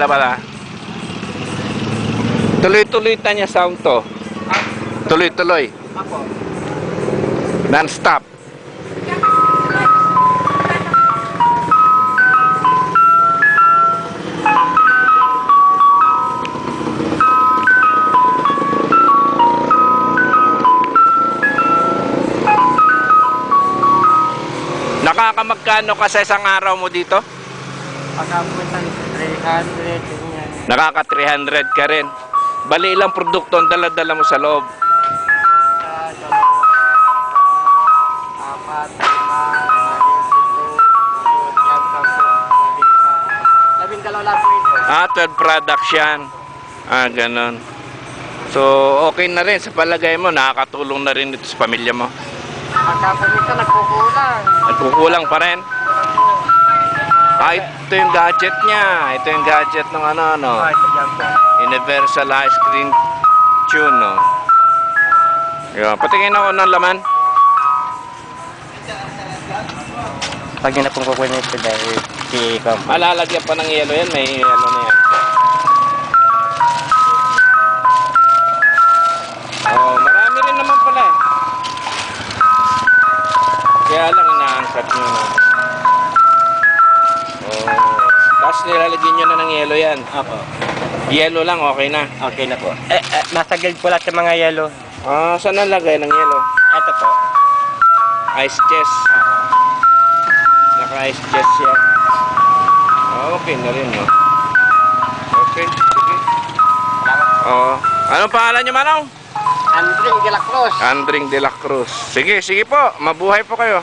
Bala. Tuloy-tuloy tanya sound to. Tuloy-tuloy. Apo. Non-stop. Nakakamagkano ka sa isang araw mo dito? Pagkapunta 300. Ganyan. Nakaka 300 ka rin. Bali ilang produkto ang dala-dala mo sa loob? Sa dalawa, 4, 5, 6, 7, 8, 9, 10, 11, 12 lang po ito. 12 products yan. Ganon. So, okay na rin. Sa palagay mo, nakakatulong na rin ito sa pamilya mo. Pagkapunta nagkukulang. Nagkukulang pa rin. Ito yung gadget niya. Ito yung gadget ng ano. Ito dyan po. Universal Ice Cream Tune, no? Yun. Patingin ako ng laman. Pag yun na pong kukunin ito dahil si Kampo. Malalagyan pa ng yelo yan. May yelo na yan. Marami rin naman pala eh. Kaya lang inaangkat nyo na. Tapos nilalagyan nyo na ng yelo yan. Apo. Yelo lang, okay na. Okay na po. Nasa guild po lahat ng mga yellow. Saan nalagay ng yelo? Ito po. Ice chest. Naka-ice chest yan. Okay na rin, no? Okay, sige. Anong pangalan nyo, Manong? Andring de la Cruz. Andring de la Cruz. Sige po. Mabuhay po kayo.